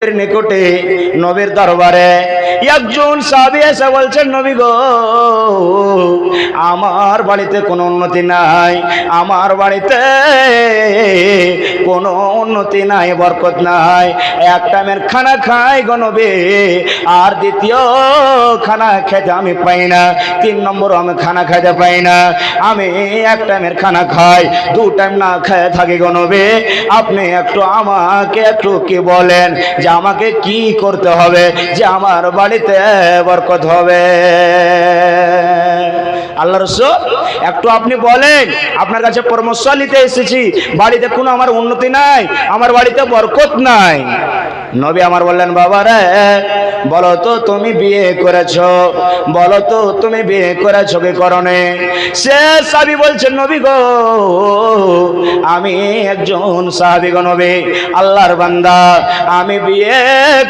নিকটে নবীর দরবারে একজন সাহাবী এসে বলছেন, নবী গো, আমার বাড়িতে কোনো উন্নতি নাই, আমার বাড়িতে কোনো উন্নতি নাই, বরকত নাই। এক টাইমের খানা খাই গো নবী, আর দ্বিতীয় খানা খেতে আমি পাই না, 3 নম্বর আমি খানা খাইতে পাই না। আমি এক টাইমের খানা খাই, 2 টাইম না খেয়ে থাকি গো নবী। আপনি একটু আমাকে একটু কি বলেন যে আমাকে কি করতে হবে যে আমার বাড়িতে বরকত হবে? আল্লাহ রাসূল, একটু আপনি বলেন, আপনার কাছে পরামর্শ নিতে এসেছি, বাড়িতে কোনো আমার উন্নতি নাই, আমার বাড়িতে বরকত নাই। নবী আমার বললেন, বাবা রে, বলো তো তুমি বিয়ে করেছো, বলো তো তুমি বিয়ে করেছো কি করনে? সে সাহাবী বলছেন, নবী গো, আমি একজন সাহাবী গো নবী, আল্লাহর বান্দা, আমি বিয়ে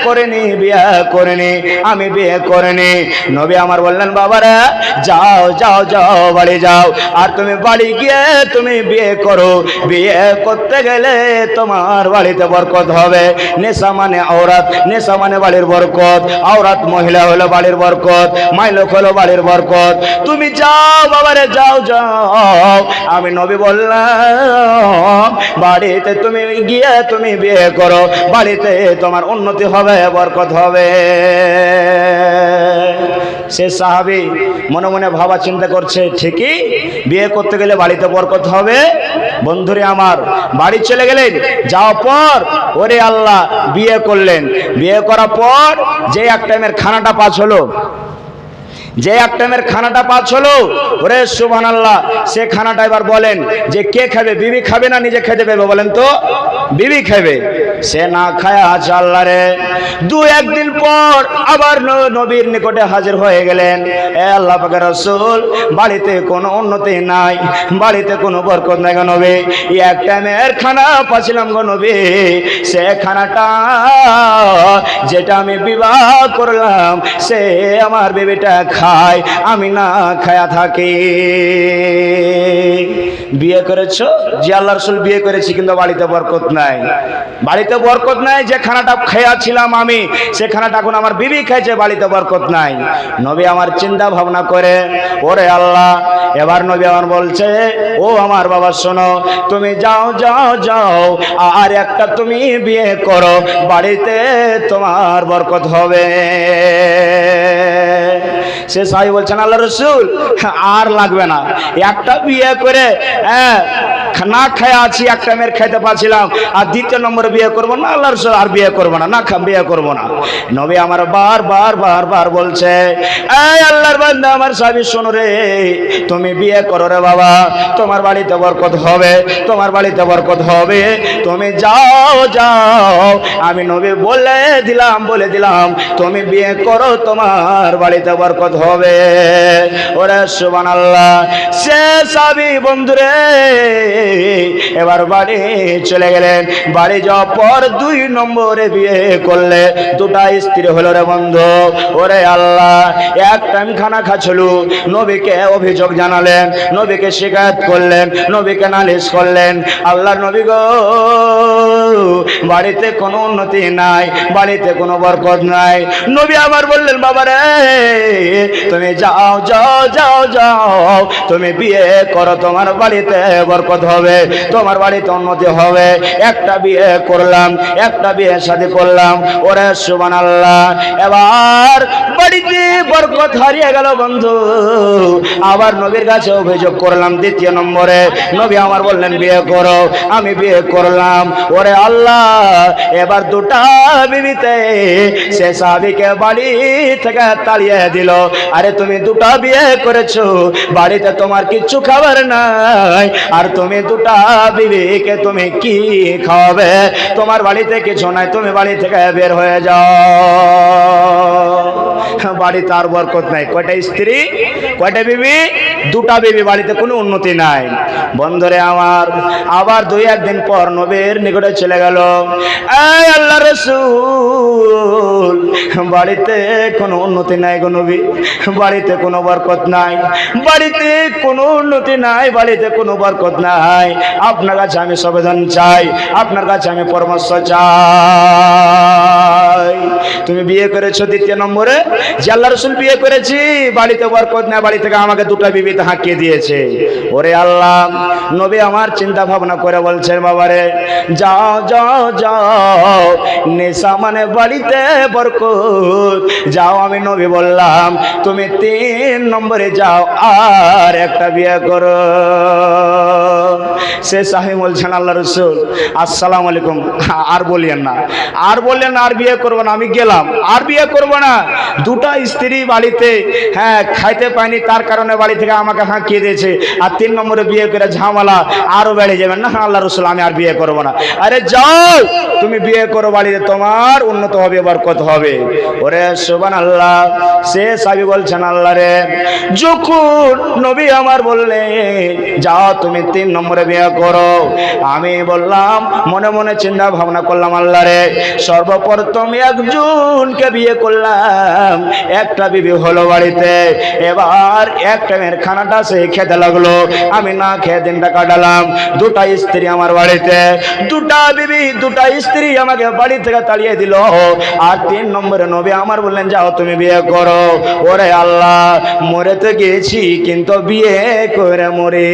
করিনি, বিয়ে করিনি, আমি বিয়ে করিনি। নবী আমার বললেন, বাবা রে, যাও যাও যাও, বাড়ি যাও, আর তুমি বাড়ি গিয়ে তুমি বিয়ে করো। বিয়ে করতে গেলে তোমার বাড়িতে বরকত হবে। নেশা মানে আওরাত, নেশা মানে বাড়ির বরকত, আওরাত মহিলা হলো বাড়ির বরকত, মাইলোক হলো বাড়ির বরকত। তুমি যাও বাবারে, যাও যাও। আমি নবী বললাম, বাড়িতে তুমি গিয়ে তুমি বিয়ে করো, বাড়িতে তোমার উন্নতি হবে, বরকত হবে। সে সাহাবী মনে মনে ভাবা চিন্তা করছে, ঠিকই, বিয়ে করতে গেলে বাড়িতে বরকত হবে। বন্ধুরে আমার, বাড়ি চলে গেলেন, যাওয়ার পর ওরে আল্লাহ, বিয়ে করলেন। বিয়ে করার পর যে এক টাইমের খানাটা পাস হলো, যে এক টাইমের খানাটা পাস হলো, ওরে সুবহানাল্লাহ, সে খানাটা এবার বলেন যে কে খাবে? বিবি খাবে না নিজে খেতে পারবে? বলেন তো, বিবি খাবে। সে না খায় আছে, আল্লাহ রে। 2-1 দিন পর আবার নবীর নিকটে হাজির হয়ে গেলেন, এ আল্লাহ পাকের রাসূল, বাড়িতে কোনো উন্নতি নাই, বাড়িতে কোনো বরকত নাই গো নবী। এক টাইমের খানা পাচ্ছিলাম গো নবী, সে খানাটা যেটা আমি বিবাহ করলাম, সে আমার বিবিটা খায়, আমি না খায়া থাকি। বিয়ে করেছো? যে আল্লাহ রাসূল, বিয়ে করেছি, কিন্তু বাড়িতে বরকত নাই, বাড়িতে বরকত নাই। যে খানাটা খেয়েছিলাম আমি, সে খানাটা এখন আমার বিবি খাইছে, বাড়িতে বরকত নাই। নবী আমার চিন্তা ভাবনা করে, ওরে আল্লাহ, এবার নবী আমার বলছে, ও আমার বাবা শোনো, তুমি যাও যাও যাও, আর একটা তুমি বিয়ে করো, বাড়িতে তোমার বরকত হবে। সে সাহাবী বলছেন, আল্লাহ রাসূল, আর লাগবে না, একটা বিয়ে করে না খায় আছি, এক টাইমের খাইতে পারছিলাম, আর 2 নম্বরে বিয়ে করবো না আল্লাহ রাসূল, আর বিয়ে করবো না, না বিয়ে করবো না। নবী আমার বার বলছে, এই আল্লাহর বান্দা আমার সাহাবী, শোনো রে, তুমি বিয়ে করো রে বাবা, তোমার বাড়িতে বরকত হবে, তোমার বাড়িতে বরকত হবে। তুমি যাও যাও, আমি নবী বলে দিলাম, তুমি বিয়ে করো, তোমার বাড়িতে বরকত হবে। ওরে সুবহানাল্লাহ। সে সাহাবী বন্ধুরে এবার বাড়ি চলে গেলেন। বাড়ি যাওয়ার পর 2 নম্বরে বিয়ে করলে, 2টা স্ত্রী হলো রে বন্ধু। ওরে আল্লাহ, এক টাইম খানা খাচ্ছিল, নবীকে অভিযোগ জানালেন, নবীকে শিকায়ত করলেন, নবীকে নালিশ করলেন, আল্লাহর নবী গো, বাড়িতে কোনো উন্নতি নাই, বাড়িতে কোনো বরকত নাই। নবী আমার বললেন, বাবা রে, তুমি যাও যাও যাও যাও, তুমি বিয়ে করো, তোমার বাড়িতে বরকত হবে, তোমার বাড়িতে উন্নতি হবে। একটা বিয়ে করলাম, একটা বিয়ে শাদী করলাম, ওরে সুবহানাল্লাহ। এবার বাড়িতে বরকত হারিয়ে গেল বন্ধু। আবার নবীর কাছে অভিযোগ করলাম 2 নম্বরে। নবী আমার বললেন, বিয়ে করো। আমি বিয়ে করলাম, ওরে আল্লাহ, এবার 2টা বিবিতে সে সাহাবীকে বাড়ি থেকে তাড়িয়ে দিল। আরে তুমি 2টা বিয়ে করেছো, বাড়িতে তোমার কিচ্ছু খাবার নাই, আর তুমি 2টা বিবিকে তুমি কি খাওয়াবে? তোমার বাড়িতে কিছু নাই, তুমি বাড়ি থেকে বের হয়ে যাও। বাড়িতে আর বরকত নাই। কয়টা স্ত্রী, কয়টা বিবি? 2টা বিবি, বাড়িতে কোনো উন্নতি নাই। বন্ধুরে আমার, আবার 2-1 দিন পর নবীর নিকটে চলে গেল, এই আল্লাহর রাসূল, বাড়িতে কোনো উন্নতি নাই গো নবী, বাড়িতে কোনো বরকত নাই, বাড়িতে কোনো উন্নতি নাই, বাড়িতে কোনো বরকত নাই। আপনার কাছে আমি সবেদন চাই, আপনার কাছে আমি পরামর্শ চাই। তুমি বিয়ে করেছো দ্বিতীয় নম্বরে, যে আল্লাহ রসুল বিয়ে করেছি, বাড়িতে বরকত নাই, বাড়ি থেকে আমাকে দুটো বিবিতে হাঁকিয়ে দিয়েছে। ওরে আল্লাহ, নবী আমার চিন্তা ভাবনা করে বলছেন, বাবারে যাও যাও যাও, নেশা মানে বাড়িতে বরকত, যাও। আমি নবী বললাম তুমি 3 নম্বরে যাও আর একটা বিয়ে করো। সে সাহেব বলছেন, আল্লাহ রসুল আসসালামু আলাইকুম, আর বলিয়েন না, আর বললেন আর বিয়ে করবো না। আমি গেলাম, আর বিয়ে করবো না। দুটা স্ত্রী বাড়িতে, হ্যাঁ, খাইতে পায়নি, তার কারণে বাড়ি থেকে আমাকে হাঁকিয়ে দিয়েছে। আর 3 নম্বরে বিয়ে করে ঝামেলা আরো বেড়ে যাবেন না। আল্লাহ রসুল আমি আর বিয়ে করবো না। আরে যাও, তুমি বিয়ে করো, বাড়িতে তোমার উন্নত হবে, বরকত হবে। ওরে সুবহানাল্লাহ। সে সাহেব বলছেন, আল্লাহ রে, যখন নবী আমার বললেন যাও তুমি 3 নম্বরে বিয়ে করো, আমি বললাম মনে মনে চিন্তা ভাবনা করলাম, আল্লাহ রে, সর্বপ্রথম একজনকে বিয়ে করলাম, একটা বিবি হলো বাড়িতে, এবার এক টাইমের খানাটা সে খেতে লাগলো, আমি না খেয়ে দিনটা কাটালাম। দুটা স্ত্রী আমার বাড়িতে, দুটা বিবি, দুটা স্ত্রী আমাকে বাড়ি থেকে তাড়িয়ে দিল। আর 3 নম্বরে নবী আমার বললেন যাও তুমি বিয়ে করো। ওরে আল্লাহ, মরে তো গেছি কিন্তু বিয়ে করে মরি,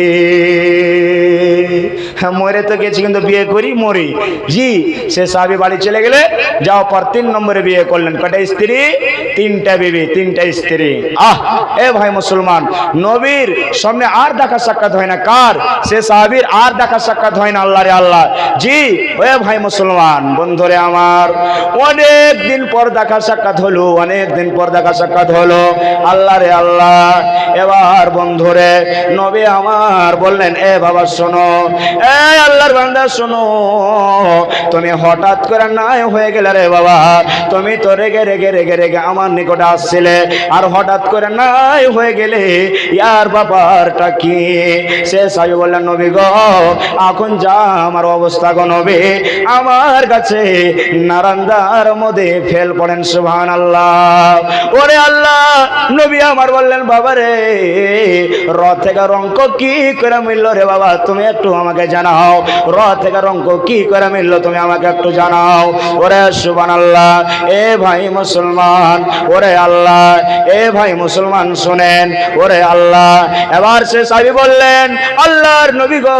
হ্যাঁ, মরে তো গেছি কিন্তু বিয়ে করি মরি। জি, সে সাহাবী বাড়ি চলে গেলে যাও পর 3 নম্বরে বিয়ে করলেন। কটা স্ত্রী? 3টা বিবি, 3টা স্ত্রী। এ ভাই মুসলমান, নবীর সামনে আর দেখা সাক্ষাৎ হয় না। কার? সে সাহাবীর আর দেখা সাক্ষাৎ হয় না। আল্লাহ রে আল্লাহ। জি, ওয়ে ভাই মুসলমান বন্ধুরে আমার, অনেক দিন পর দেখা সাক্ষাৎ হলো, অনেক দিন পর দেখা সাক্ষাৎ হলো। আল্লাহ রে আল্লাহ। এবার বন্ধুরে নবী আমার বললেন, এ বাবা শোনো, এ আল্লাহর বান্দা শোনো, তুমি হঠাৎ করে নাই হয়ে গেলে রে বাবা, তুমি তো রেগে রেগে রেগে রেগে আমার নিকটে আসছিলে, আর হঠাৎ করে নাই হয়ে গেলে ইয়ার ব্যাপারটা কি? সে সাহেব বললেন, নবী গো, এখন যা আমার অবস্থা গো নবী, আমার কাছে নারান্দার মধ্যে ফেল পড়েন। সুবহানাল্লাহ। ওরে আল্লাহ, নবী আমার বললেন, বাবা রে, র থেকে রঙ্ক কি করে মিলল রে বাবা, তুমি একটু আমাকে জানাও। র থেকে রঙ্ক কি করে মিলল তুমি আমাকে একটু জানাও। ওরে সুবহানাল্লাহ। এ ভাই মুসলমান, ওরে আল্লাহ, এ ভাই মুসলমান শুনেন, ওরে আল্লাহ। এবার সে সাহেব বললেন, আল্লাহর নবী গো,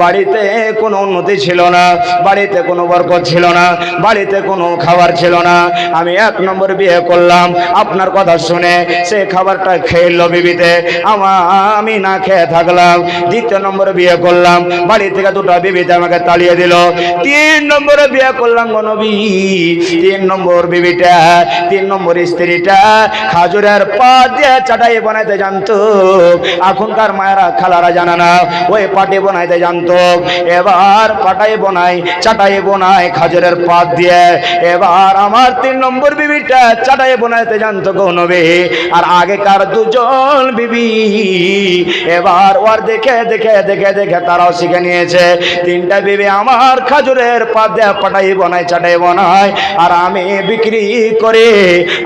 বাড়িতে কোনো উন্নতি ছিল না, বাড়িতে কোনো বরকত ছিল না, বাড়িতে কোনো খাবার ছিল না। আমি 1 নম্বর বিয়ে করলাম, আপনার কথা শুনে সে খাবারটা খেলো বিবিতে, আমি না খেয়ে থাকলাম। 2 নম্বরে বিয়ে করলাম, বাড়ি থেকে 2টা বিবিতে আমাকে তাড়িয়ে দিল। 3 নম্বরে বিয়ে করলাম গো নবী, 3 নম্বর বিবিটা, 3 নম্বর স্ত্রীটা খাজুরের পাত দিয়ে চাটাই বানাইতে জানতো। এখনকার মায়েরা খালারা জানে না, ওই পাটি বানাইতে জানতো। এবার পাটাই বানাই, চাটাই বানাই খাজুরের পাত দিয়ে। এবার আমার 3 নম্বর বিবিটা চাটাই বানাইতে জানতো গো নবী। আর আগেকার 2জন বিবি এবার ওর দেখে দেখে দেখে দেখে তারাও শিখে নিয়েছে। 3টা বিবি আমার খাজুরের পাত দিয়ে পাটাই বানাই, চাটাই বানাই, আর আমি বিক্রি করে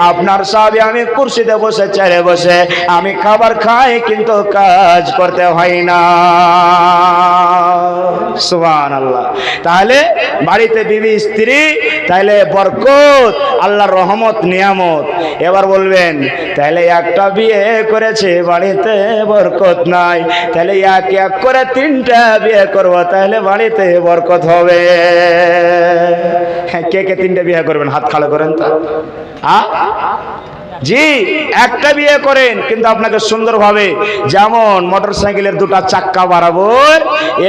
আপনার সাহেব আমি কুরসিতে বসে, চেয়ারে বসে আমি খাবার খাই, কিন্তু কাজ করতে হয় না। সুবহানাল্লাহ। তাহলে বাড়িতে বিবি স্ত্রী, তাহলে বরকত, আল্লাহর রহমত, নিয়ামত। এবার বলবেন, তাহলে একটা বিয়ে করেছে বাড়িতে বরকত নাই, তাহলে এক এক করে 3টা বিয়ে করব, তাহলে বাড়িতে বরকত হবে। হ্যাঁ, কে কে 3টে বিয়ে করবেন? হাত খাড়া করেন তো। জি, একটা বিয়ে করেন, কিন্তু আপনাকে সুন্দরভাবে, যেমন মোটরসাইকেলের 2টা চাক্কা বরাবর,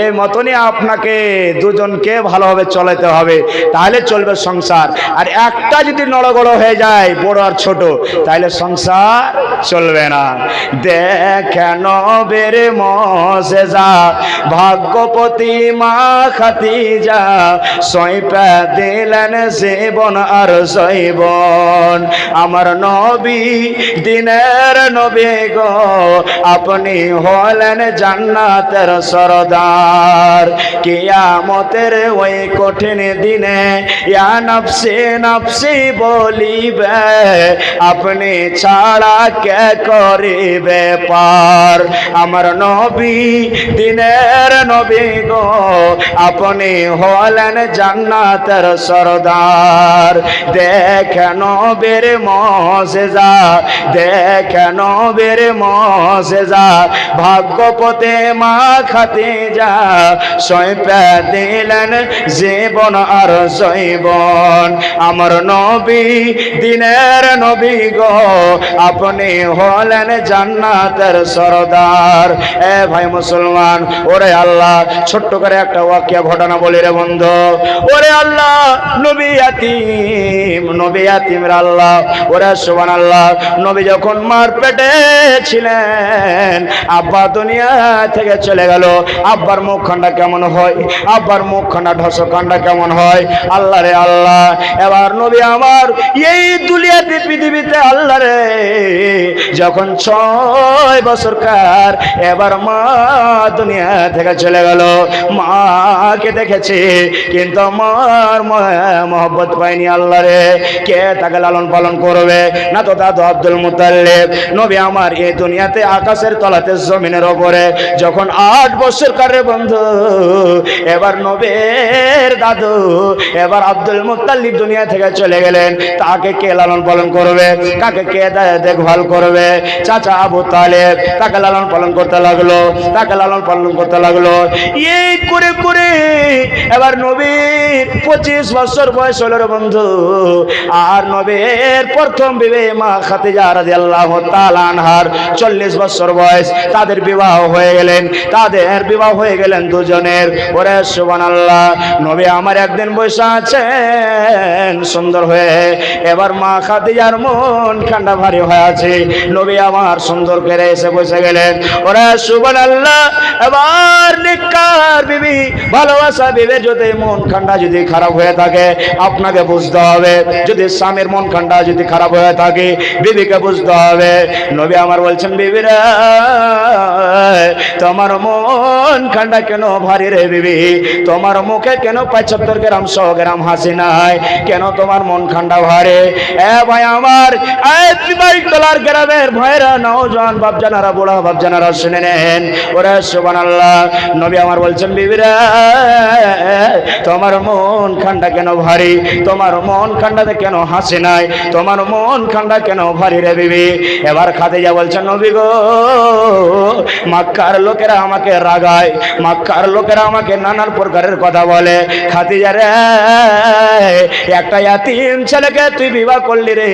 এই মতনই আপনাকে 2জনকে ভালোভাবে চলাতে হবে, তাহলে চলবে সংসার। আর একটা যদি নড়গড় হয়ে যায়, বড় আর ছোট, তাহলে সংসার চলবে না। দেখেন নবীর মজেজা, ভাগ্যপতি মা খাদিজা সইপা দিলেন জীবন আর জৈবন। আমার নবী দিনের নবী গো, আপনি হলেন জান্নাতের সরদার। কিয়ামতের ওই কঠিন দিনে ইয়া নফসি নফসি বলিবে, আপনি ছাড়া কে করিবে পার। আমার নবী দিনের নবী গো, আপনি হলেন জান্নাতের সরদার। দেখেন নবীর মজেজা, দেখেন নবীর মজেজা, ভাগ্যপতি মা খাদিজা সইপা দিলেন জীবন আর জৈবন। আমার নবী দিনের নবী গো, আপনি হলেন জান্নাতের সরদার। এ ভাই মুসলমান, ওরে আল্লাহ, ছোট্ট করে একটা ওয়াকিয়া ঘটনা বলি রে বন্ধু। ওরে আল্লাহ, নবী ইয়াতিম, নবী ইয়াতিমের আল্লাহ, ওরে সুবহানাল্লাহ। নবী যখন মার পেটে ছিলেন, আব্বা দুনিয়া থেকে চলে গেল। আব্বার মুখখানটা কেমন হয়, আব্বার মুখখানটা ঢসকানটা কেমন হয়, আল্লাহ রে আল্লাহ। এবার নবী আমার এই দুনিয়াতে পৃথিবীতে আল্লাহ রে যখন 6 বছরকার, এবার মা দুনিয়া থেকে চলে গেল। মাকে দেখেছে কিন্তু মার মহব্বত পায়নি। আল্লাহ রে, কে তাকে লালন পালন করবে? না তো দাদু আব্দুল মুতাল্লিব। নবী আমার এই দুনিয়াতে আকাশের তলাতে জমিনের ওপরে যখন 8 বছরকার রে বন্ধু, এবার নবীর দাদু এবার আব্দুল মুতাল্লিব দুনিয়া থেকে চলে গেলেন। তাকে কে লালন পালন করবে? কাকে কে দেখভাল করবে? চাচা আবু তালেব তাকে লালন পালন করতে লাগলো, তাকে লালন পালন করতে লাগলো। এই করে করে এবার নবীর 25 বছর বয়স হলো রে বন্ধু। আর নবীর প্রথম বিবি মা খাদিজা রাদিয়াল্লাহু তাআলা আনহার 40 বছর বয়স, তাদের বিবাহ হয়ে গেলেন, তাদের বিবাহ হয়ে গেলেন দুজনের। ওরে সুবহানাল্লাহ। নবী আমার একদিন বসে আছেন সুন্দর হয়ে, এবার মা খাদিজার মন ঠান্ডা ভারী হয়ে আছে। নবী আমার সুন্দর করে এসে বসে গেলেন। ওরে সুবহানাল্লাহ। এবার নিকার বিবি, ভালোবাসা বিবি যদি মন ঠান্ডা যদি খারাপ হয়ে থাকে, আপনাকে বুঝতে হবে। যদি স্বামীর মন ঠান্ডা যদি খারাপ হয়ে থাকে, বিবিকে বুঝতে হবে। নবী আমার বলছেন, বিবিরা তোমার মন ঠান্ডা কেন ভারী রে বিবি? তোমার মুখে কেন 75 গ্রাম 100 গ্রাম হাসি নাই? কেন তোমার মন ঠান্ডা ভারে? এ ভাই আমার, এই বিবাহিত তোলার গ্রামের ভাইরা, নওজোয়ান বাপজানারা, বুড়া বাপজানারা শুনে নেন। ওরে সুবহানাল্লাহ। নবী আমার বলছেন, বিবিরা তোমার মন ঠান্ডা কেন ভারী? তোমার মন ঠান্ডাতে কেন হাসি নাই? তোমার মন ঠান্ডা কেন ভারী রে বিবি? এবার খাদিজা বলছেন, নবী গো, মক্কার লোকেরা আমাকে রাগায়, মক্কার লোকেরা আমাকে নানান প্রকারের কথা বলে। খাদিজা রে, একটা ইয়াতিম ছেলেকে তুই বিবাহ করলি রে,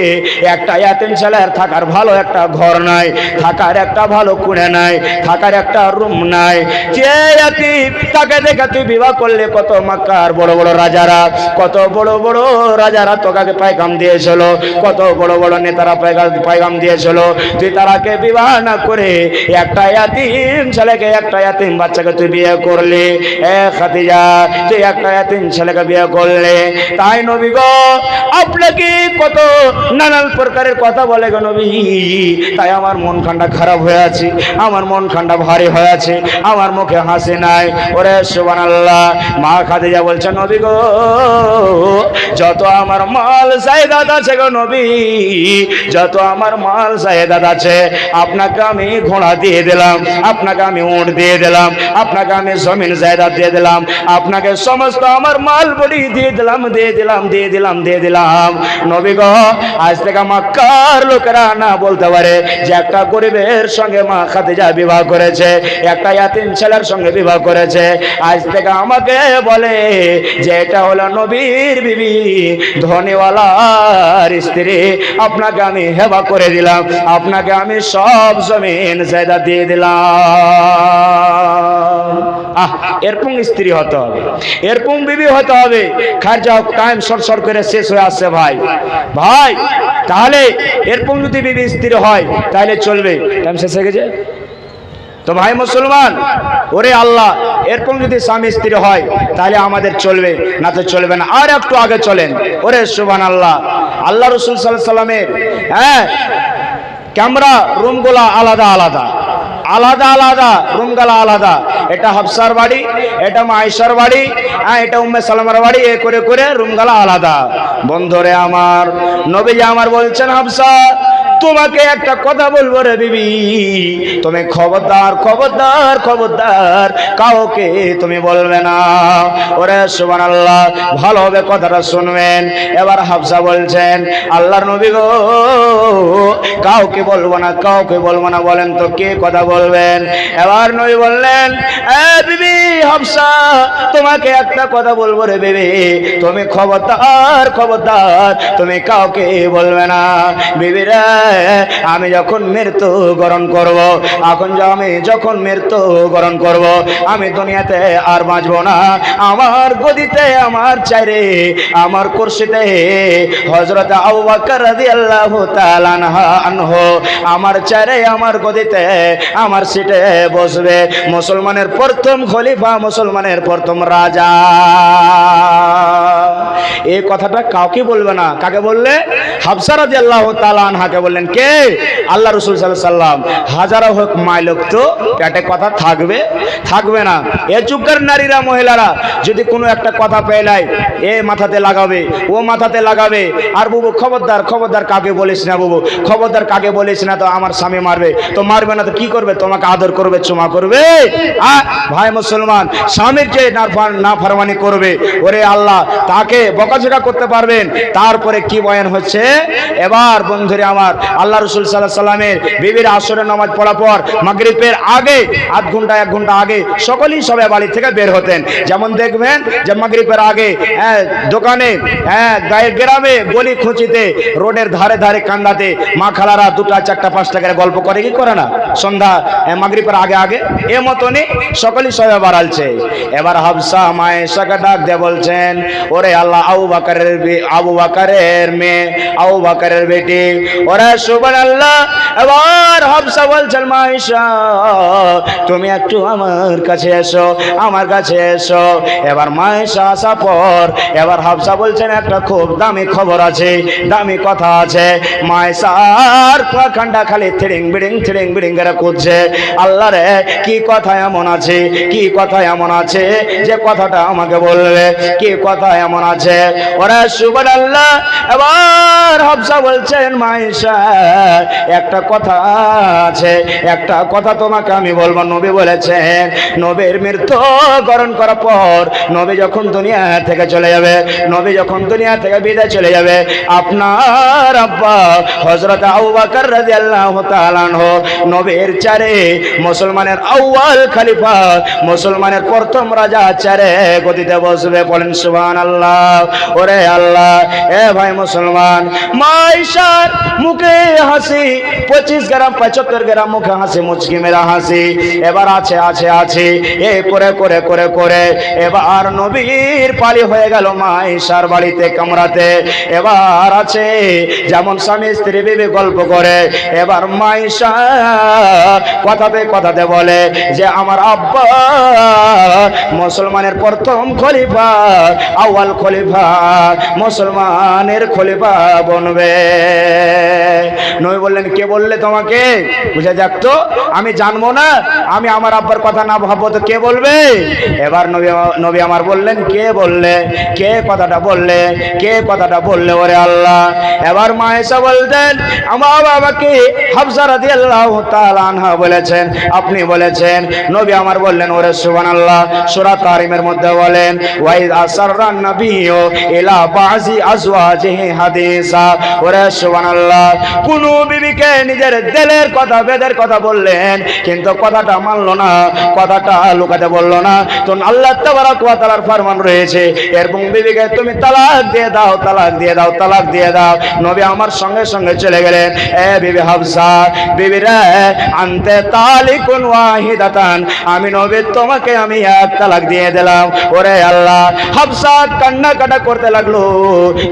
একটা ইয়াতিম ছেলের থাকার ভালো একটা ঘর নাই, থাকার একটা ভালো কুড়ে নাই, থাকার একটা রুম নাই। যে ইয়াতিম তাকে দেখে তুই বিবাহ করলে, কত মক্কার বড় বড় রাজারা, কত বড় বড় রাজারা তোকে পায়গাম দিয়েছিল, কত বড় বড় নেতারা পায়গাম দিয়েছিল। তুই তারাকে বিবাহ না করে একটা ইয়াতিম ছেলেকে, একটা ইয়াতিম বাচ্চাকে তুই বিয়ে করলি। এ খাদিজা, তুই একটা ইয়াতিম ছেলেকে বিয়ে করলে। তাই নবী গো, আপনাকে কত নানান প্রকারের কথা বলে গো নবী। তাই আমার মন ঠান্ডা খারাপ হয়ে আছে, আমার মন ঠান্ডা ভারী হয়ে আছে, আমার মুখে হাসি নাই। ওরে সুবহানাল্লাহ। মা খাদিজা বলছে, নবী গো, যত আমার মাল জায়দাত আছে গো নবী, যত আমার মাল জায়দাত আছে, আপনাকে আমি ঘোড়া দিয়ে দিলাম, আপনাকে আমি উট দিয়ে দিলাম, আপনাকে আমি জমিন জায়দাত দিয়ে দিলাম, আপনাকে সমস্ত আমার মাল বড়ি দিয়ে দিলাম, দিয়ে দিলাম, দিয়ে দিলাম, দিয়ে দিলাম। নবী গো, আজ থেকে মক্কার লোকেরা না বলতে পারে যে একটা গরিবের সঙ্গে মা খাদিজা বিবাহ করেছে, একটা ইয়াতিম ছেলের সঙ্গে বিবাহ করেছে। আজ থেকে আমাকে বলে যে এটা হলো নবীর বিবি, ধনীওয়ালার স্ত্রী। আপনাকে আমি হেবা করে দিলাম, আপনাকে আমি সব জমিন জায়গা দিয়ে দিলাম। এরকম স্ত্রী হতে হবে, এরকম বিবি হতে হবে। খারজা টাইম শর্ট শর্ট করে শেষ হয়ে আসছে ভাই ভাই। তাহলে এরকম যদি বিবি স্ত্রী হয় তাহলে চলবে। টাইম শেষ হয়ে গেছে তো ভাই মুসলমান, ওরে আল্লাহ, এরকম যদি স্বামী স্ত্রী হয় তাহলে আমাদের চলবে, না তো চলবে না। আর একটু আগে চলেন, ওরে সুবহানাল্লাহ, আল্লাহ রাসূল সাল্লাল্লাহু আলাইহি সাল্লামের ক্যামেরা রুমগুলা আলাদা আলাদা, আলাদা আলাদা রুমগুলা আলাদা। এটা হাফসার বাড়ি, এটা আয়েশার বাড়ি, এটা উম্মে সালামার বাড়ি, এ করে করে রুমগুলা আলাদা। বন্ধুরে আমার, নবীজি আমার বলছেন, হাফসা তোমাকে একটা কথা বলবো রে বিবি, তুমি খবরদার খবরদার খবরদার কাউকে তুমি বলবে না। ওরে সুবহানাল্লাহ, ভালোভাবে কথাটা শুনবেন। এবার হাফসা বলছেন, আল্লাহর নবী গো, কাউকে বলবো না, কাউকে বলবো না। বলেন তো কে কথা বলবেন? এবার নবী বললেন, এ বিবি হাফসা, তোমাকে একটা কথা বলবো রে বিবি, তুমি খবরদার খবরদার তুমি কাউকে বলবে না। বিবি রে, আমি যখন মৃত্যু বরণ করব, আমি যখন মৃত্যু বরণ করব, আমি দুনিয়াতে আর বাঁচবো না। আমার গদিতে, আমার চাইরে, আমার কুরসিতে হযরত আবু বকর রাদিয়াল্লাহু তাআলা আনহু আমার চাইরে, আমার গদিতে, আমার সিটে বসবে মুসলমানের প্রথম খলিফা, মুসলমানের প্রথম রাজা। এই কথাটা কাউকে বলবে না। কাকে বললে? হাফসা রাদিয়াল্লাহু তাআলা আনহাকে বললেন। কে? আল্লাহ রাসূল সাল্লাল্লাহু আলাইহি সাল্লাম। হাজারো হোক মাইলক তো পেটে কথা থাকবে থাকবে না। এ যুগের নারীরা, মহিলারা যদি কোনো একটা কথা পেলায়, এ মাথাতে লাগাবে, ও মাথাতে লাগাবে, আর বুবু খবরদার খবরদার কাকে বলিস না, বুবু খবরদার কাকে বলিস না, তো আমার স্বামী মারবে। তো মারবে না তো কি করবে? তোমাকে আদর করবে, চুমা করবে। ভাই মুসলমান, স্বামীর যে নাফরমানি করবে, ওরে আল্লাহ তাকে বকাঝকা করতে পারবেন। তারপরে কি বয়ান হচ্ছে এবার বন্ধুরে আমার, আল্লাহ রাসূল সাল্লাল্লাহু আলাইহি সাল্লামের বিবির আসরের নামাজ পড়ার পর মাগরিবের আগে আধ ঘন্টা 1 ঘন্টা আগে সকলেই সবাই বাড়ি থেকে বের হতেন। যেমন দেখবেন যে মাগরিবের আগে দোকানে, গায়ের গ্রামে, গলি খুঁচিতে, রোডের ধারে ধারে, কান্দাতে মা খালারা 2টা 4টা 5টা করে গল্প করে, কি করে না? সন্ধ্যা মাগরিবের আগে আগে এ মতনই সকলেই সবাই বাড়ালছে। এবার হাফসা মায়েশাকে ডাক দিয়ে বলছেন, ওরে আল্লাহ, আবু বকরের মেয়ে, আবু বকরের বেটি, ওরে সুবহানাল্লাহ। এবার হাফসা বলছেন, মায়েশা তুমি একটু আমার কাছে এসো, আমার কাছে এসো। এবার মায়েশা আসা পর এবার হাফসা বলছেন, একটা খুব দামি খবর আছে, দামি কথা আছে। মায়েশার পাখান্ডা খালি থিড়িং বিড়িং করে করছে। আল্লাহ রে, কি কথা এমন আছে, কি কথা এমন আছে যে কথাটা আমাকে বলবে? কি কথা এমন আছে? ওরে সুবহানাল্লাহ। এবার হাফসা বলছেন, মায়েশা একটা কথা আছে, একটা কথা তোমাকে আমি বলবো। নবী বলেছেন, নবীর মৃত্যু বরণ করার পর, নবী যখন দুনিয়া থেকে চলে যাবে, নবী যখন দুনিয়া থেকে বিদায় চলে যাবে, আপনার আব্বা হযরত আবু বকর রাদিয়াল্লাহু তাআলা আনহু নবীর চারে, মুসলমানের আউয়াল খলিফা, মুসলমানের প্রথম রাজা চারে গদিতে বসবে। বলেন সুবহানাল্লাহ। ওরে আল্লাহ, এ ভাই মুসলমান, মায়েশার মুখে হাসি, 25 গ্রাম 75 গ্রাম মুখে হাসি, মুচকি মেরা হাসি এবার আছে আছে আছে। এ করে করে করে করে এবার নবীর পালি হয়ে গেল মায়েশার বাড়িতে, কামরাতে। এবার আছে যেমন স্বামী স্ত্রী বিবি গল্প করে, এবার মায়েশা কথাতে কথাতে বলে যে আমার আব্বা মুসলমানের প্রথম খলিফা, আউয়াল খলিফা, মুসলমানের খলিফা বনবে। নবী বললেন, কে বললে তোমাকে? বুঝে যাক তো, আমি জানবো না, আমি আমার আব্বার কথা না ভাববো তো কে বলবে? এবার নবী আমার বললেন, কে বললে, কে কথাটা বললে, কে কথাটা বললে? ওরে আল্লাহ। এবার মায়েশা বলতেন, আমার বাবাকে হাফসা রাদিয়াল্লাহু তাআলা আনহা বলেছেন, আপনি বলেছেন। নবী আমার বললেন, ওরে সুবহানাল্লাহ, সূরা তাহরিমের মধ্যে বলেন, ওয়াইদ আসাররান নাবিয়্যু ইলা বাযি আজওয়াজিহি হাদিসা। ওরে সুবহানাল্লাহ, কোন বিবিকে নিজের দিলের কথা, বেদের কথা বললেন, কিন্তু কথাটা মানলো না, কথাটা লুকাতে বললো না। তো আল্লাহ তাবারক ওয়া তাআলার ফরমান রয়েছে, এরকম বিবিকে তুমি তালাক দিয়ে দাও, তালাক দিয়ে দাও, তালাক দিয়ে দাও। নবী আমার সঙ্গে সঙ্গে চলে গেলেন, এ বিবি হাফসা, বিবি রে, আনতে তালিকুন ওয়াহিদাতান, আমি নবী তোমাকে আমি এক তালাক দিয়ে দিলাম। ওরে আল্লাহ, হাফসা কান্না কাটা করতে লাগলো,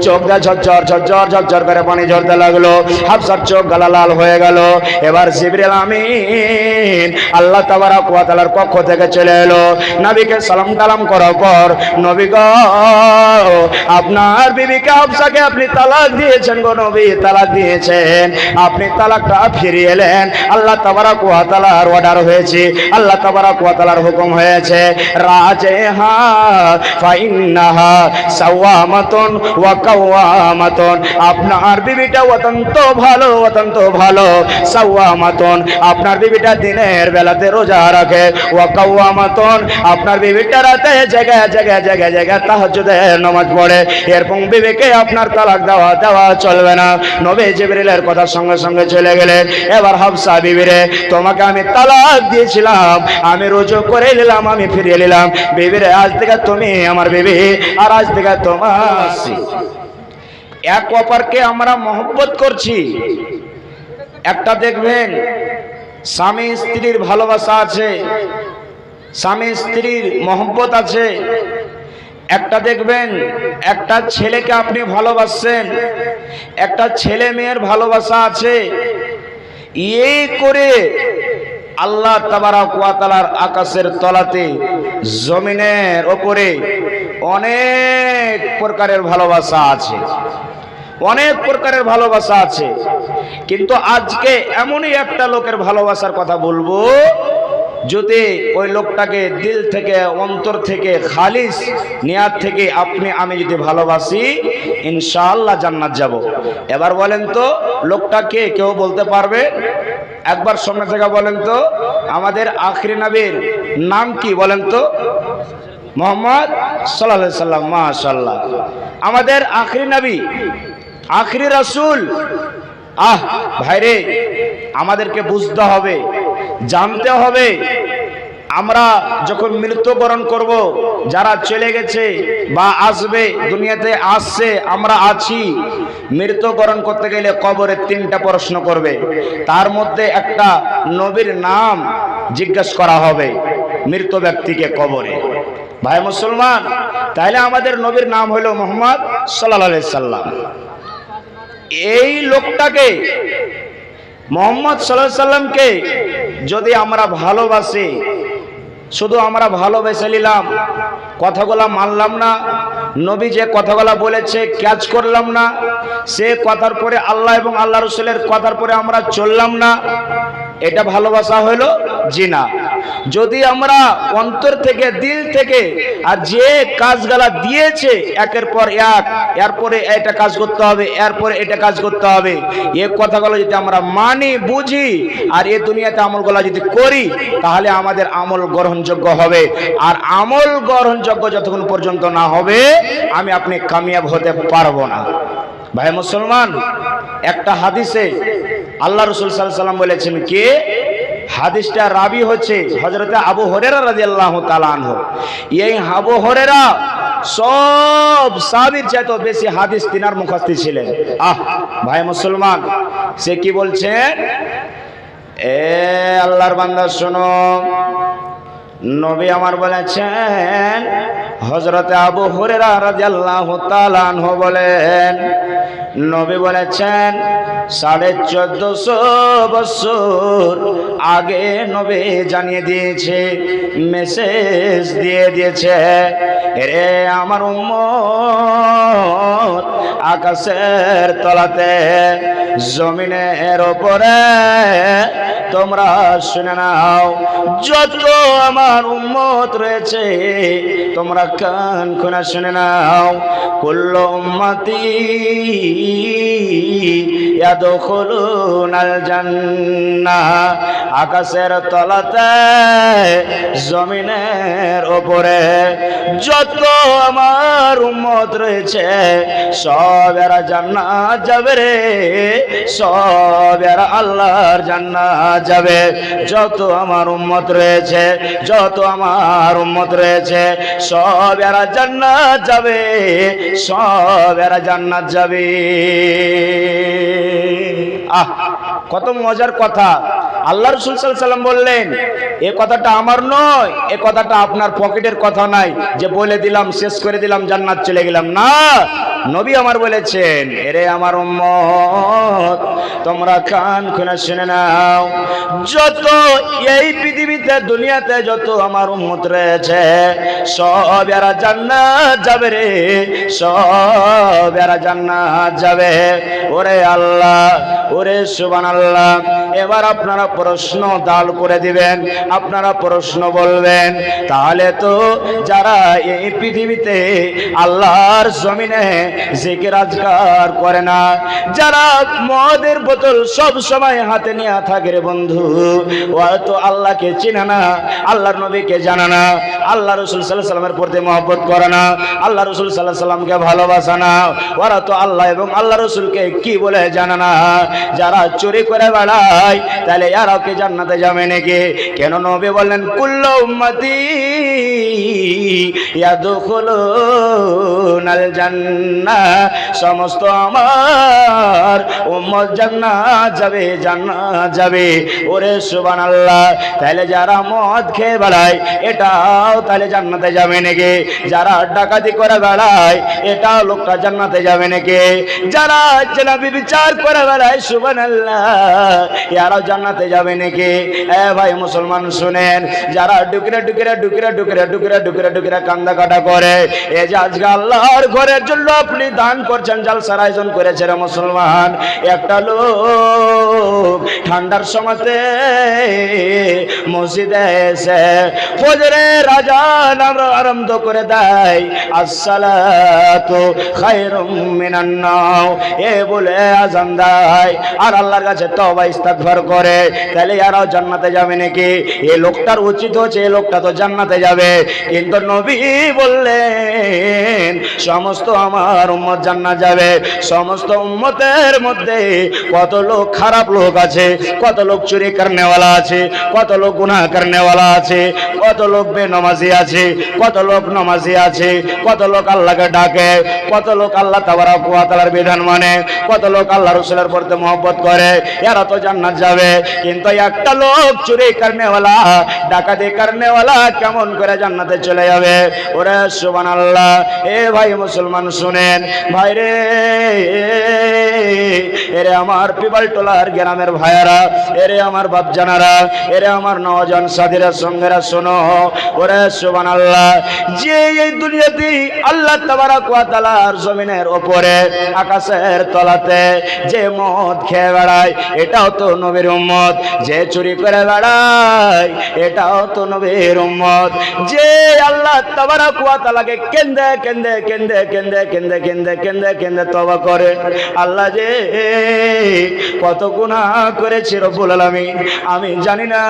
চোখ দিয়ে ঝরঝর ঝরঝর ঝরঝর করে পানি ঝরতে লাগলো। হাফসার চোখ গালা লাল হয়ে গেল। এবার জিবরিল আমিন আল্লাহ তাবারক ওয়া তাআলার পক্ষ থেকে চলে এলো। নবীকে সালাম কালাম করার পর, নবী গো আপনার বিবিকে হাফসাকে আপনি তালাক দিয়েছেন গো নবী, তালাক দিয়েছেন। আপনি তালাকটা ফিরিয়ে এলেন। আল্লাহ তাবারক ওয়া তাআলার অর্ডার হয়েছে, আল্লাহ তাবারক ওয়া তাআলার হুকুম হয়েছে, রাজেহা ফাইন্নাহা সাওয়ামাতুন ওয়া কাওয়ামাতুন। আপনার বিবিটা অত্যন্ত ভালো, অত্যন্ত ভালো। সাওয়ামাতুন আপনার বিবিটা দিনের বেলাতে রোজা রাখে, ওয়া কাওয়ামাতুন আপনার বিবিটা রাতে জায়গা জায়গা জায়গা জায়গা তাহাজ্জুদের নামাজ পড়ে। এরকম বিবিকে আপনার তালাক দেওয়া চলবে না। নবী জিবরিলের কথার সঙ্গে সঙ্গে চলে গেলেন। এবার হাফসা বিবিরে, তোমাকে আমি তালাক দিয়েছিলাম, আমি রুজু করে নিলাম, আমি ফিরিয়ে নিলাম। বিবিরে আজ থেকে তুমি আমার বিবি, আর আজ থেকে তোমার। এক অপরকে আমরা মহব্বত করছি। একটা দেখবেন স্বামী স্ত্রীর ভালোবাসা আছে, স্বামী স্ত্রীর মহব্বত আছে। একটা দেখবেন একটা ছেলেকে আপনি ভালোবাসছেন, একটা ছেলে মেয়ের ভালোবাসা আছে। এই করে আল্লাহ তাবারক ওয়া তাআলার আকাশের তলাতে জমিনের ওপরে অনেক প্রকারের ভালোবাসা আছে, অনেক প্রকারের ভালোবাসা আছে। কিন্তু আজকে এমনই একটা লোকের ভালোবাসার কথা বলবো, যদি ওই লোকটাকে দিল থেকে, অন্তর থেকে, খালিস নিয়াত থেকে আপনি আমি যদি ভালোবাসি, ইনশাআল্লাহ জান্নাত যাব। এবার বলেন তো লোকটাকে কেউ বলতে পারবে? একবার সামনে থেকে বলেন তো, আমাদের আখরি নবীর নাম কি বলেন তো? মুহাম্মদ সাল্লাল্লাহু আলাইহি সাল্লাম। মাশাআল্লাহ, আমাদের আখরি নবী, আখরি রাসূল। ভাইরে, আমাদেরকে বুঝতে হবে, জানতে হবে, আমরা যখন মৃত্যুবরণ করব, যারা চলে গেছে বা আসবে, দুনিয়াতে আসছে, আমরা আছি, মৃত্যুবরণ করতে গেলে কবরে তিনটা প্রশ্ন করবে। তার মধ্যে একটা নবীর নাম জিজ্ঞেস করা হবে মৃত ব্যক্তিকে কবরে। ভাই মুসলমান, তাহলে আমাদের নবীর নাম হলো মুহাম্মদ সাল্লাল্লাহু আলাইহি সাল্লাম। এই লোকটাকে, মুহাম্মদ সাল্লাল্লাহু আলাইহি সাল্লামকে যদি আমরা ভালোবাসি, শুধু আমরা ভালোবেসে নিলাম, কথাগুলা মানলাম না, নবী যে কথাগুলা বলেছে ক্যাচ করলাম না, সে কথার পরে আল্লাহ এবং আল্লাহ রাসূলের কথার পরে আমরা চললাম না, এটা ভালোবাসা হলো? জি না। যদি আমরা অন্তর থেকে, দিল থেকে, আর যে কাজগুলা দিয়েছে একের পর এক, এরপরে এটা কাজ করতে হবে, এরপরে এটা কাজ করতে হবে, এই কথাগুলো যদি আমরা মানি, বুঝি, আর এই দুনিয়াতে আমলগুলো যদি করি, তাহলে আমাদের আমল গ্রহণযোগ্য হবে। আর আমল গ্রহণযোগ্য যতক্ষণ পর্যন্ত না হবে, আমি আপনি কামিয়াব হতে পারবো না। ভাই মুসলমান, একটা হাদিসে আল্লাহ রাসূল সাল্লাল্লাহু আলাইহি সাল্লাম বলেছেন কি, হাদিসটা রাবি হচ্ছে হযরত আবু হুরায়রা রাদিয়াল্লাহু তাআলা আনহু। এই আবু হুরায়রা সব সাহাবীর চাইতে বেশি হাদিস তিনার মুখস্থ ছিলেন। ভাই মুসলমান, সে কি বলছেন? আল্লাহর বান্দা শোনো, নবী আমার বলেছেন, হযরত আবু হুরায়রা রাদিয়াল্লাহু তাআলা আনহু বলেন, নবী বলেছেন 1450 বছর আগে নবী জানিয়ে দিয়েছে, মেসেজ দিয়ে দিয়েছে, রে আমার উম্মত, আকাশের তলাতে, জমিনের উপরে তোমরা শুনে নাও, যত আমার উম্মত রয়েছে তোমরা কান খুলে শুনে নাও, কুল্লু উম্মতি ইয়াদখুলুনাল জান্নাহ, আকাশের তলাতে, জমিনের উপরে যত আমার উম্মত রয়েছে সব এরা জান্নাত যাবে রে, সব এরা আল্লাহর জান্নাত যাবে। যত আমার উম্মত রয়েছে, যত আমার উম্মত রয়েছে, সব এরা জান্নাত যাবে, সব এরা জান্নাত যাবে। কত মজার কথা। আল্লাহ রাসূল সাল্লাল্লাহু আলাইহি ওয়াসাল্লাম বললেন, এ কথাটা আমার নয়, এ কথাটা আপনার পকেটের কথা নাই যে বলে দিলাম শেষ করে দিলাম জান্নাত চলে গেলাম। না, নবী আমার বলেছেন, এরে আমার উম্মত তোমরা কান খুলে শুনে নাও, যত এই পৃথিবীতে দুনিয়াতে যত আমার উম্মত রয়েছে সব এরা জান্নাত যাবে রে, সব এরা জান্নাত যাবে। ওরে আল্লাহ, ওরে সুবহানাল্লাহ। এবার আপনারা প্রশ্ন দাল করে দিবেন, আপনারা প্রশ্ন বলবেন, তাহলে তো যারা এই পৃথিবীতে আল্লাহর জমিনে জিকির আজকার করে না, যারা মদের বোতল সব সময় হাতে নিয়ে থাকে রে বন্ধু, ওরা তো আল্লাহকে চিনে না, আল্লাহর নবীকে জানে না, আল্লাহ রাসূল সাল্লাল্লাহু আলাইহি ওয়াসাল্লামের প্রতি মহব্বত করে না, আল্লাহ রাসূল সাল্লাল্লাহু আলাইহি ওয়াসাল্লামকে ভালোবাসে না, ওরা তো আল্লাহ এবং আল্লাহ রাসূলকে কি বলে জানে না। যারা চুরি করে বেড়ায় তাহলে এরাও কি জান্নাতে যাবে নাকি? কেন নবী বললেন কুল্লু উম্মতি ইয়াদখুলুনাল জান্নাহ, সমস্ত আমার উম্মত জান্নাত যাবে, জান্নাত যাবে। ওরে সুবহানাল্লাহ। তাহলে যারা মদ খেয়ে বেড়ায় এটাও তাহলে জান্নাতে যাবে নাকি? যারা ডাকাতি করে বেড়ায় এটাও লোকটা জান্নাতে যাবে নাকি? যারা জেনাবি বিচার করে বেড়ায় সুবহানাল্লাহ এরাও জান্নাতে যাবে নাকি? এ ভাই মুসলমান শুনেন, যারা ডুকরে ডুকরে ডুকরে ডুকরে ডুকরে ডুকরে ডুকরে কান্দা কাটা করে, এ যে আজকে আল্লাহর ঘরের জন্য আপনি দান করছেন, জালসার আয়োজন করেছে রে মুসলমান, একটা লোক ঠান্ডার সময়তে মসজিদে এসে ফজরের আযান আরম্ভ করে দেয়, আসসালাতু খায়রুম মিনান নাওম, এ বলে আযান দেয় আর আল্লাহর কাছে তওবা ইস্তিগফার করে, তাহলে এরাও জান্নাতে যাবে নাকি? এই লোকটার উচিত হচ্ছে এই লোকটা তো জান্নাতে যাবে, কিন্তু নবী বললেন সমস্ত আমার উম্মত জান্নাত যাবে। সমস্ত উম্মতের মধ্যে কত লোক খারাপ লোক আছে, কত লোক চুরি করনেওয়ালা আছে, কত লোক গুনাহ করনেওয়ালা আছে, কত লোক বেনমাজি আছে, কত লোক নমাজি আছে, কত লোক আল্লাহকে ডাকে, কত লোক আল্লাহ তাবারক ওয়া তাআলার বিধান মানে, কত লোক আল্লাহ রাসূলের প্রতি মহব্বত করে, এরা তো জান্নাত যাবে। কিন্তু একটা লোক চুরি করনেওয়ালা, ডাকাতি করনেওয়ালা কেমন করে জান্নাতে চলে যাবে? ওরে সুবহানাল্লাহ। এ ভাই মুসলমান শুনেন, ভাই রে, এরে আমার পিপালটোলার গ্রামের ভাইয়ারা, এরে আমার বাপজানারা, এরে আমার নওজোয়ান সাথীরা সঙ্গেরা শোনো, ওরে সুবহানাল্লাহ। যে এই দুনিয়াতে আল্লাহ তাবারক ওয়া তাআলার জমিনের উপরে আকাশের তলাতে যে মদ খেয়ে বেড়ায় এটাও তো নবীর উম্মত, যে চুরি করে বেড়ায় এটাও তো নবীর উম্মত, যে আল্লাহ তাবারক ওয়া তাআলাকে কেন্দে কেন্দে কেন্দে কেন্দে কেন্দে কেন্দে কেন্দে কেন্দে তওবা করে, আল্লাহ যে কত গুনাহ করেছি রব্বুল আলামিন আমি জানি না,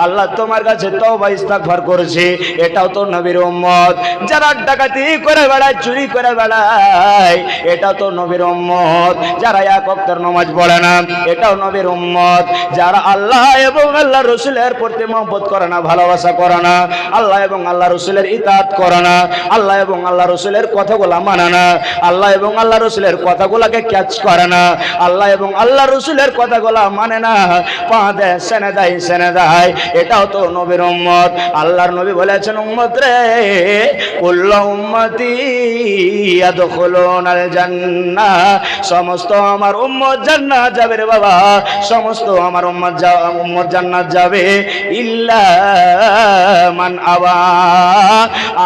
আল্লাহ তোমার কাছে তওবা ইস্তিগফার করেছি, এটাও তো নবীর উম্মত। যারা ডাকাতি করে বেড়ায়, চুরি করে বেড়ায় এটাও তো নবীর উম্মত। যারা এক ওয়াক্তের নামাজ পড়ে না এটাও নবীর উম্মত। যারা আল্লাহ এবং আল্লাহ রাসূলের প্রতি মহব্বত করে না, ভালোবাসা করে না, আল্লাহ এবং আল্লাহ রাসূলের ইতাআত করে না, আল্লাহ এবং আল্লাহ রাসূলের কথাগুলো মানে না, আল্লাহ এবং আল্লাহ রাসূলের কথাগুলোকে ক্যাচ করে না, আল্লাহ এবং আল্লাহ রাসূলের কথাগুলো মানে না, পা দেয় সেনে দেয় সেনে দেয়, এটাও তো নবীর উম্মত। আল্লাহর নবী বলেছেন, উম্মত রে কুল্লু উম্মতি ইয়াদখুলুনাল জান্নাহ, সমস্ত আমার উম্মত জান্নাত যাবে রে বাবা, সমস্ত আমার উম্মত জান্নাত যাবে, ইল্লা মান আবা,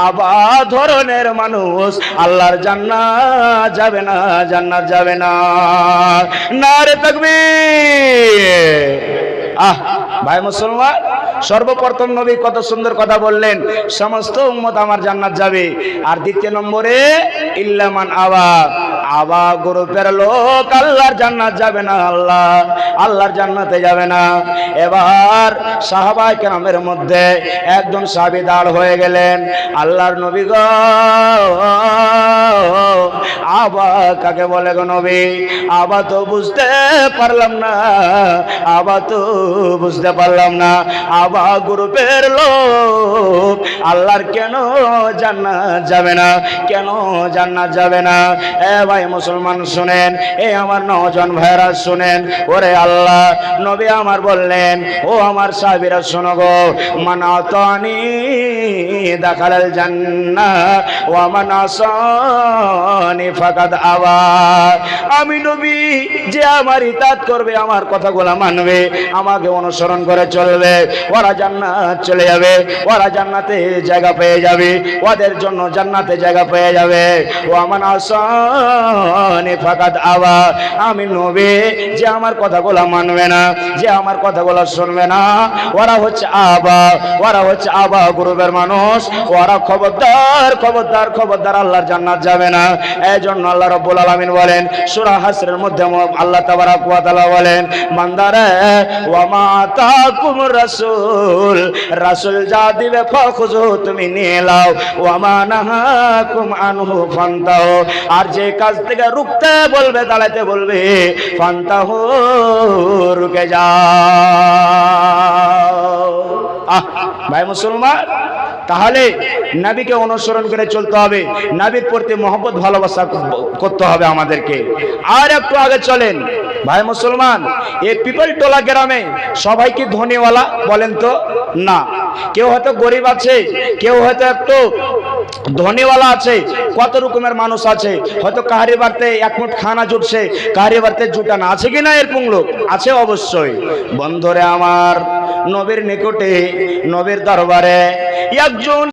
আবা ধরনের মানুষ আল্লাহর জান্নাত যাবে না, জান্নাত যাবে না। নারে তাকবীর। ভাই মুসলমান, সর্বপ্রথম নবী কত সুন্দর কথা বললেন, সমস্ত উম্মত আমার জান্নাত যাবে। আর দ্বিতীয় নম্বরে ইল্লা মান আবা, আবা গ্রুপের লোক আল্লাহর জান্নাত যাবে না, আল্লাহর জান্নাতে যাবে না। এবার সাহাবায়ে কেরামের মধ্যে একজন সাহাবী দাঁড় হয়ে গেলেন, আল্লাহর নবী গো, আবা কাকে বলে গো নবী? আবা তো বুঝতে পারলাম না, আবা তো বুঝতে পারলাম না, আবা গ্রুপের লোক আল্লাহর কেন জান্নাত যাবে না, কেন জান্নাত যাবে না? এ ভাই ভাই মুসলমান শুনেন, এ আমার নওজোয়ান ভাইরা শুনেন, ওরে আল্লাহ নবী আমার বললেন, ও আমার সাহাবীরা শোনো গো, মান আতানি দাখালাল জান্নাহ ওয়া মান আসানি ফাকাদ আবা। আমি নবী যে আমার ইতাত করবে, আমার কথাগুলো মানবে, আমাকে অনুসরণ করে চলবে, ওরা জান্নাত চলে যাবে, ওরা জান্নাতে জায়গা পেয়ে যাবে, ওদের জন্য জান্নাতে জায়গা পেয়ে যাবে। ওয়া মান আসানি ফাকাদ আবা। আমি নবী যে আমার কথাগুলো মানবে না, যে আমার কথাগুলো শুনবে না, ওরা হচ্ছে আবা, ওরা হচ্ছে আবা গ্রুপের মানুষ, ওরা খবরদার খবরদার খবরদার আল্লাহর জান্নাত যাবে না। এজন্য আল্লাহ রাব্বুল আলামিন বলেন সূরা হাসরের মধ্যে, আল্লাহ তাবারাক ওয়া তাআলা বলেন, বান্দারে ওয়া মা আতাকুম রাসূল, রাসূল যা দিবে ফাখুযু, তুমি নিয়ে নাও, ওয়া মা নাহাকুম আনহু ফান্তাহু, আর যে কাজ থেকে রুখতে বলবে, দাঁড়াতে বলবে, ফান্তাহু, রুকে যাও। ভাই মুসলমান, তাহলে নবীকে অনুসরণ করে চলতে হবে, নবীর প্রতি মহব্বত ভালোবাসা করতে হবে আমাদেরকে। আর একটু আগে চলেন ভাই মুসলমান, এই পিপল টোলা গ্রামে সবাই কি ধনীওয়ালা বলেন তো? না, কেউ হয়তো গরিব আছে, কেউ হয়তো একটু ধনীওয়ালা আছে, কত রকমের মানুষ আছে। হয়তো কাহারি বাড়িতে এক মুঠ খানা জুটছে, কাহারি বাড়িতে জুটা না, আছে কিনা এরকম লোক আছে? অবশ্যই। বন্ধুরে আমার, নবীর নিকটে, নবীর দরবারে একজন